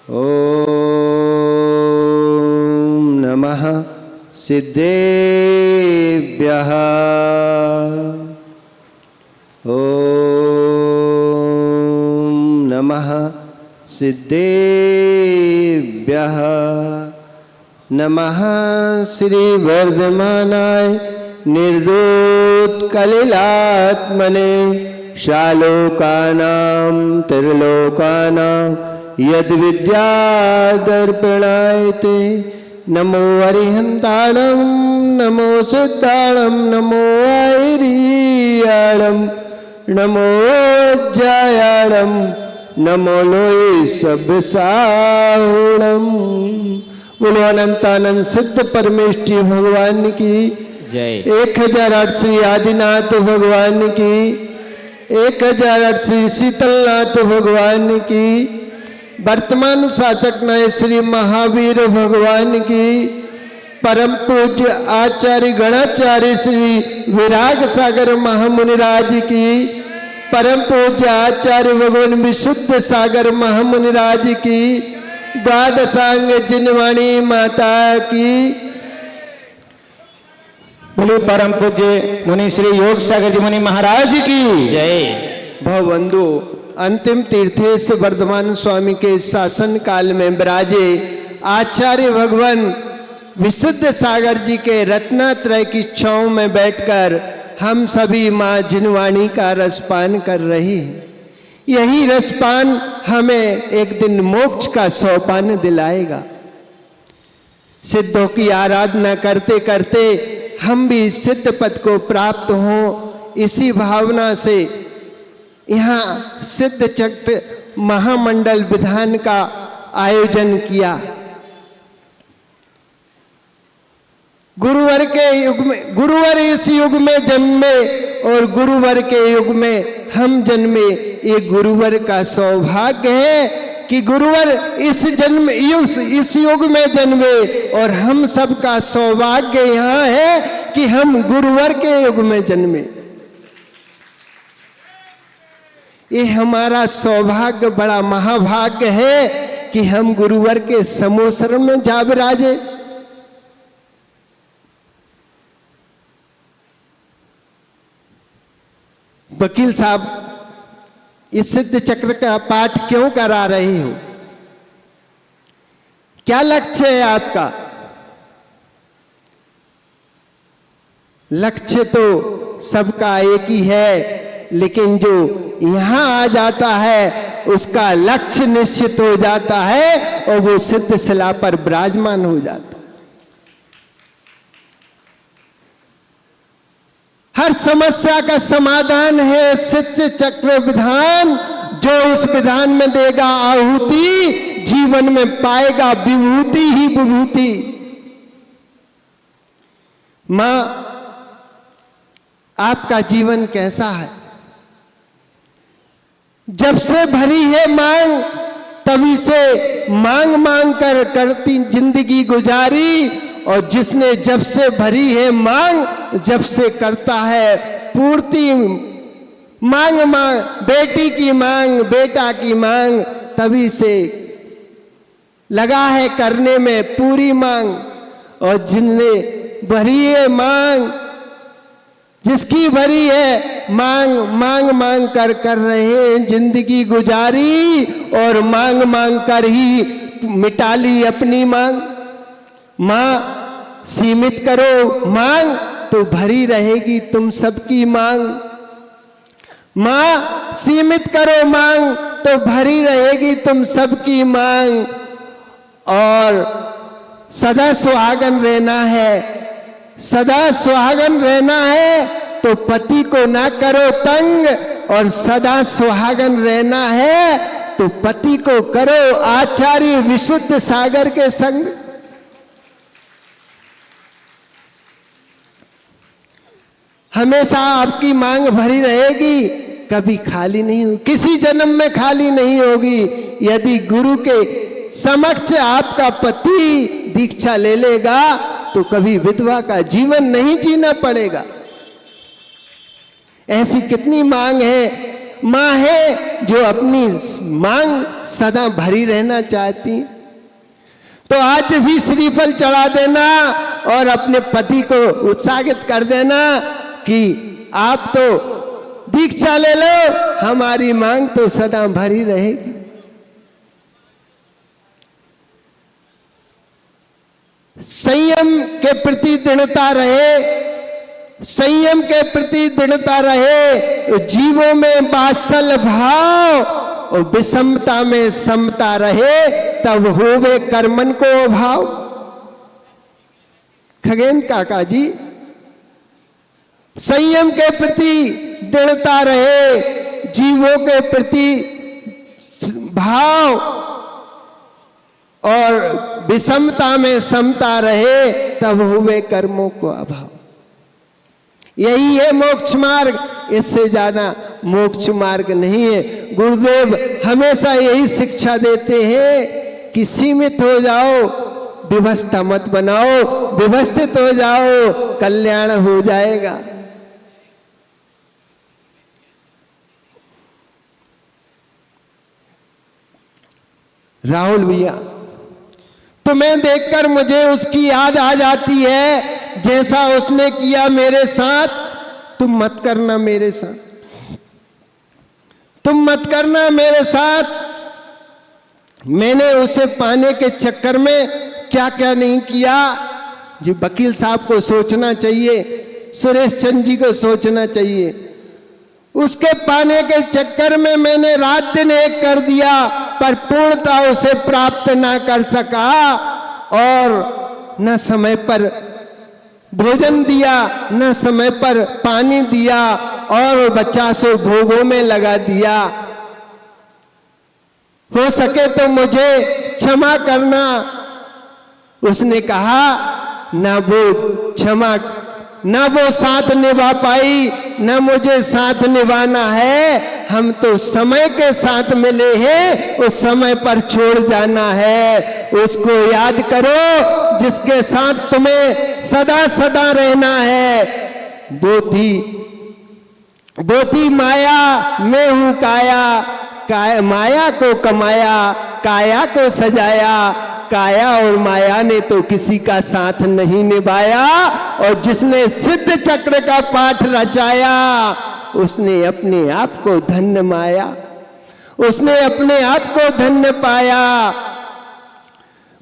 ओम नमः सिद्धेभ्यः। ओम नमः सिद्धेभ्यः। नमः श्री वर्धमानाय निर्दूतकलिलात्मने शालोकानां त्रिलोकानां यद्विद्यादर्पणायते। नमो अरिहन्ताणं नमो सिद्धाणं नमो ऐरियाणं नमो ज्यायाणं नमो लोये सभ्यसाहुणं। बोलो अनंतानंद सिद्ध परमेष्ठी भगवान की जय। 1008 श्री आदिनाथ भगवान की, 1008 श्री शीतलनाथ भगवान की, वर्तमान शासक नए श्री महावीर भगवान की, परम पूज्य आचार्य गणाचार्य श्री विराग सागर महामुनिराज की, परम पूज्य आचार्य भगवान विशुद्ध सागर महामुनिराज की, द्वादशांग जिनवाणी माता की। बोले परम पूज्य मुनि श्री योग सागर जी मुनि महाराज की जय। भवबंधु अंतिम तीर्थेश वर्धमान स्वामी के शासन काल में विराजे आचार्य भगवान विशुद्ध सागर जी के रत्नात्रय की छांव में बैठकर हम सभी माँ जिनवाणी का रसपान कर रही। यही रसपान हमें एक दिन मोक्ष का सोपान दिलाएगा। सिद्धों की आराधना करते करते हम भी सिद्ध पद को प्राप्त हों, इसी भावना से यहाँ सिद्ध चक्र महामंडल विधान का आयोजन किया। गुरुवर के युग में, गुरुवर इस युग में जन्मे और गुरुवर के युग में हम जन्मे। ये गुरुवर का सौभाग्य है कि गुरुवर इस युग में जन्मे और हम सब का सौभाग्य यहाँ है कि हम गुरुवर के युग में जन्मे। ये हमारा सौभाग्य बड़ा महाभाग्य है कि हम गुरुवर के समूह शरण में जा विराजे। वकील साहब, इस सिद्ध चक्र का पाठ क्यों करा रही हो? क्या लक्ष्य है आपका? लक्ष्य तो सबका एक ही है, लेकिन जो यहां आ जाता है उसका लक्ष्य निश्चित हो जाता है और वो सिद्ध शिला पर विराजमान हो जाता है। हर समस्या का समाधान है सिद्ध चक्र विधान। जो इस विधान में देगा आहुति, जीवन में पाएगा विभूति ही विभूति। मां, आपका जीवन कैसा है? जब से भरी है मांग, तभी से मांग मांग कर करती जिंदगी गुजारी। और जिसने जब से भरी है मांग, जब से करता है पूर्ति। मांग मांग, बेटी की मांग, बेटा की मांग, तभी से लगा है करने में पूरी मांग। और जिनने भरी है मांग, जिसकी भरी है मांग, मांग मांग कर रहे हैं जिंदगी गुजारी। और मांग मांग कर ही मिटा ली अपनी मांग। मां, सीमित करो मांग तो भरी रहेगी तुम सबकी मांग। मां, सीमित करो मांग तो भरी रहेगी तुम सबकी मांग। और सदा सुहागन रहना है, सदा सुहागन रहना है तो पति को ना करो तंग। और सदा सुहागन रहना है तो पति को करो आचार्य विशुद्ध सागर के संग। हमेशा आपकी मांग भरी रहेगी, कभी खाली नहीं होगी, किसी जन्म में खाली नहीं होगी। यदि गुरु के समक्ष आपका पति दीक्षा ले लेगा तो कभी विधवा का जीवन नहीं जीना पड़ेगा। ऐसी कितनी मांग है माँ है जो अपनी मांग सदा भरी रहना चाहती। तो आज ही श्रीफल चढ़ा देना और अपने पति को उत्साहित कर देना कि आप तो दीक्षा ले लो, हमारी मांग तो सदा भरी रहेगी। संयम के प्रति दृढ़ता रहे, संयम के प्रति दृढ़ता रहे, जीवों में वात्सल्य भाव और विषमता में समता रहे, तब होवे कर्मन को अभाव। खगेन काका जी, संयम के प्रति दृढ़ता रहे, जीवों के प्रति भाव और विषमता में समता रहे, तब हुए कर्मों को अभाव। यही है मोक्ष मार्ग, इससे ज्यादा मोक्ष मार्ग नहीं है। गुरुदेव हमेशा यही शिक्षा देते हैं कि सीमित हो जाओ, व्यवस्था मत बनाओ, व्यवस्थित हो जाओ, कल्याण हो जाएगा। राहुल भैया, तुम्हें देखकर मुझे उसकी याद आ जाती है, जैसा उसने किया मेरे साथ, तुम मत करना मेरे साथ, तुम मत करना मेरे साथ। मैंने उसे पाने के चक्कर में क्या क्या नहीं किया। जी वकील साहब को सोचना चाहिए, सुरेश चंद जी को सोचना चाहिए। उसके पाने के चक्कर में मैंने रात दिन एक कर दिया, पर पूर्णता उसे प्राप्त ना कर सका, और न समय पर भोजन दिया, न समय पर पानी दिया, और 50 भोगों में लगा दिया। हो सके तो मुझे क्षमा करना। उसने कहा ना वो क्षमा, ना वो साथ निभा पाई, ना मुझे साथ निभाना है। हम तो समय के साथ मिले हैं, उस समय पर छोड़ जाना है। उसको याद करो जिसके साथ तुम्हें सदा सदा रहना है। वो थी माया, मैं हूं काया, माया को कमाया, काया को सजाया। काया और माया ने तो किसी का साथ नहीं निभाया, और जिसने सिद्ध चक्र का पाठ रचाया, उसने अपने आप को धन्य माया, उसने अपने आप को धन्य पाया।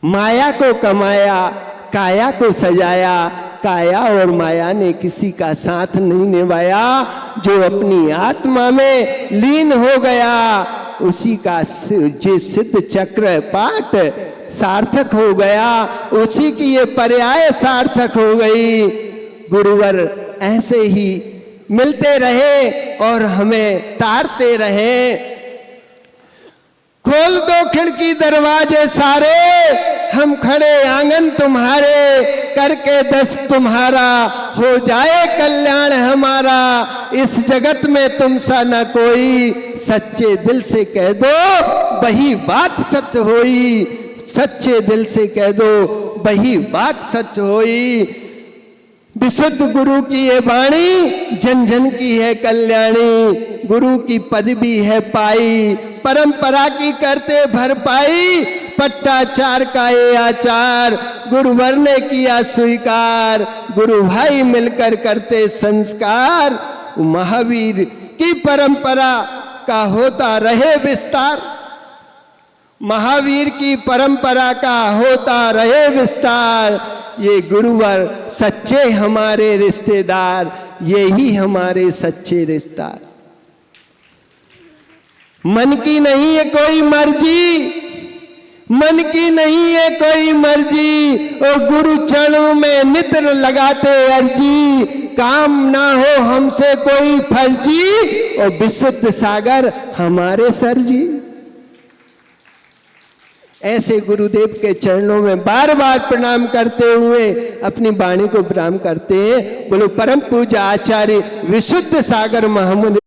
माया को कमाया, काया को सजाया, काया और माया ने किसी का साथ नहीं निभाया। जो अपनी आत्मा में लीन हो गया, उसी का ये सिद्ध चक्र पाठ सार्थक हो गया, उसी की ये पर्याय सार्थक हो गई। गुरुवर ऐसे ही मिलते रहे और हमें तारते रहे। खोल दो खिड़की दरवाजे सारे, हम खड़े आंगन तुम्हारे, करके दस तुम्हारा, हो जाए कल्याण हमारा। इस जगत में तुम सा न कोई, सच्चे दिल से कह दो वही बात सच होई। सच्चे दिल से कह दो वही बात सच होई। विशुद्ध गुरु की ये वाणी, जन जन की है कल्याणी। गुरु की पदवी है पाई, परंपरा की करते भरपाई। पट्टाचार का ये आचार, गुरुवर ने किया स्वीकार। गुरु भाई मिलकर करते संस्कार, महावीर की परंपरा का होता रहे विस्तार। महावीर की परंपरा का होता रहे विस्तार। ये गुरुवर सच्चे हमारे रिश्तेदार, यही हमारे सच्चे रिश्तेदार। मन की नहीं है कोई मर्जी, मन की नहीं है कोई मर्जी, और गुरु चरणों में नित्र लगाते अर्जी। काम ना हो हमसे कोई फर्जी, और विशुद्ध सागर हमारे सर जी। ऐसे गुरुदेव के चरणों में बार बार प्रणाम करते हुए अपनी वाणी को प्रणाम करते हैं। बोलो परम पूज्य आचार्य विशुद्ध सागर महामुनि